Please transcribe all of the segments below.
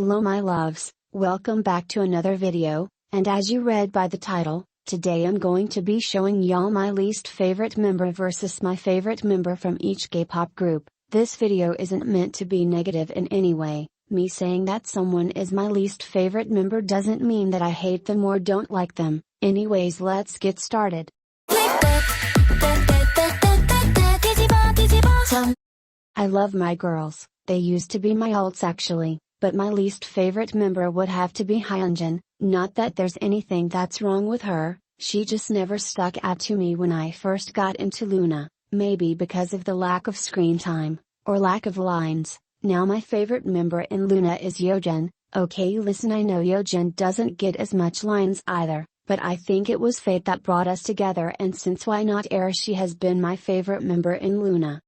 Hello my loves, welcome back to another video, and as you read by the title, today I'm going to be showing y'all my least favorite member versus my favorite member from each K-pop group. This video isn't meant to be negative in any way. Me saying that someone is my least favorite member doesn't mean that I hate them or don't like them. Anyways, let's get started. I love my girls, they used to be my ults actually, but my least favorite member would have to be Hyunjin. Not that there's anything that's wrong with her, she just never stuck out to me when I first got into Luna, maybe because of the lack of screen time, or lack of lines. Now my favorite member in Luna is Yeojin. Okay, listen, I know Yeojin doesn't get as much lines either, but I think it was fate that brought us together, and since why not era she has been my favorite member in Luna.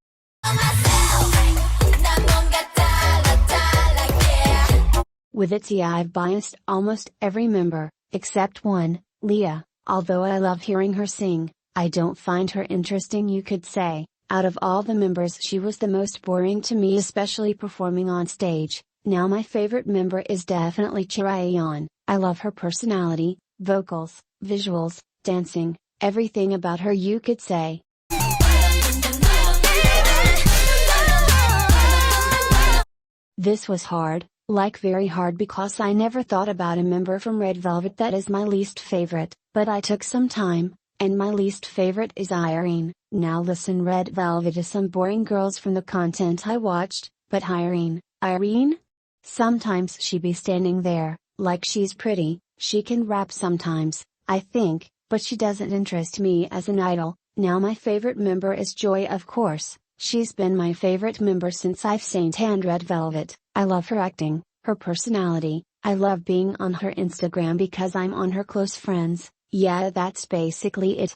With ITZY I've biased almost every member, except one, Leah. Although I love hearing her sing, I don't find her interesting, you could say. Out of all the members she was the most boring to me, especially performing on stage. Now my favorite member is definitely chaeyoung. I love her personality, vocals, visuals, dancing, everything about her you could say. This was hard, like very hard, because I never thought about a member from Red Velvet that is my least favorite, but I took some time, and my least favorite is Irene. Now listen, Red Velvet is some boring girls from the content I watched, but Irene? Sometimes she be standing there, like she's pretty, she can rap sometimes, I think, but she doesn't interest me as an idol. Now my favorite member is Joy, of course. She's been my favorite member since I've seen Red Velvet. I love her acting, her personality, I love being on her Instagram because I'm on her close friends. Yeah, that's basically it.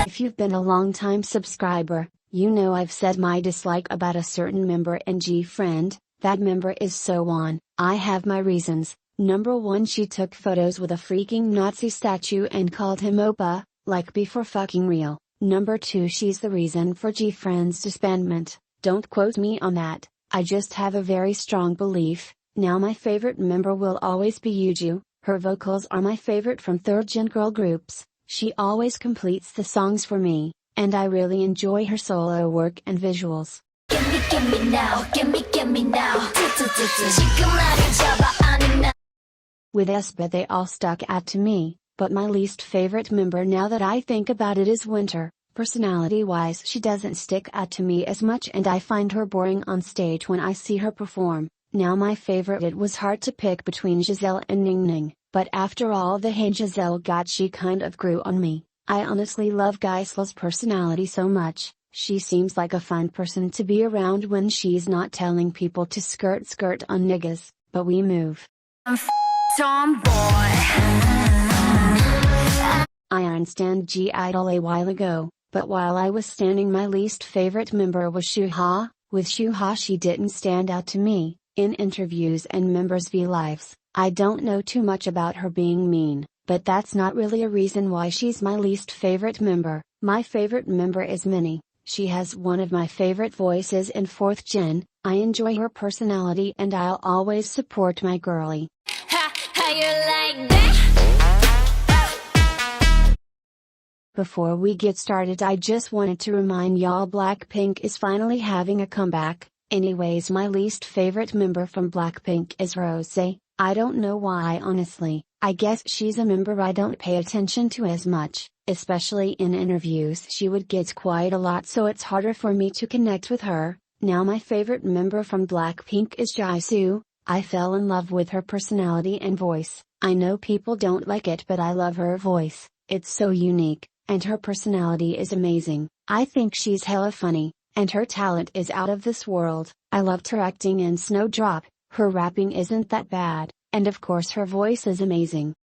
If you've been a long-time subscriber, you know I've said my dislike about a certain member in G-Friend. That member is Sewon. I have my reasons. Number 1, she took photos with a freaking Nazi statue and called him Oppa, like before fucking real. Number 2, she's the reason for G-Friend's disbandment. Don't quote me on that, I just have a very strong belief. Now my favorite member will always be Yuju. Her vocals are my favorite from third-gen girl groups. She always completes the songs for me, and I really enjoy her solo work and visuals. Gimme now, gimme now. With aespa they all stuck out to me, but my least favorite member now that I think about it is Winter. Personality-wise she doesn't stick out to me as much and I find her boring on stage when I see her perform. Now my favorite, it was hard to pick between Giselle and Ningning, but after all the hate Giselle got she kind of grew on me. I honestly love Giselle's personality so much, she seems like a fun person to be around when she's not telling people to skirt on niggas, but we move. Tomboy. I unstand G-Idol a while ago, but while I was standing my least favorite member was Shuha. With Shuha she didn't stand out to me. In interviews and members' V-Lives, I don't know too much about her being mean, but that's not really a reason why she's my least favorite member. My favorite member is Minnie. She has one of my favorite voices in 4th gen, I enjoy her personality and I'll always support my girlie. How you like that? Before we get started, I just wanted to remind y'all Blackpink is finally having a comeback. Anyways, my least favorite member from Blackpink is Rose. I don't know why honestly, I guess she's a member I don't pay attention to as much, especially in interviews she would get quiet a lot, so it's harder for me to connect with her. Now my favorite member from Blackpink is Jisoo. I fell in love with her personality and voice. I know people don't like it, but I love her voice, it's so unique, and her personality is amazing. I think she's hella funny, and her talent is out of this world. I loved her acting in Snowdrop, her rapping isn't that bad, and of course her voice is amazing.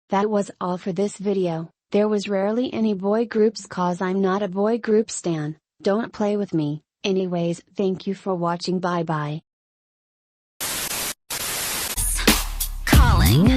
That was all for this video. There was rarely any boy groups cause I'm not a boy group stan, don't play with me. Anyways, thank you for watching, bye bye. Calling.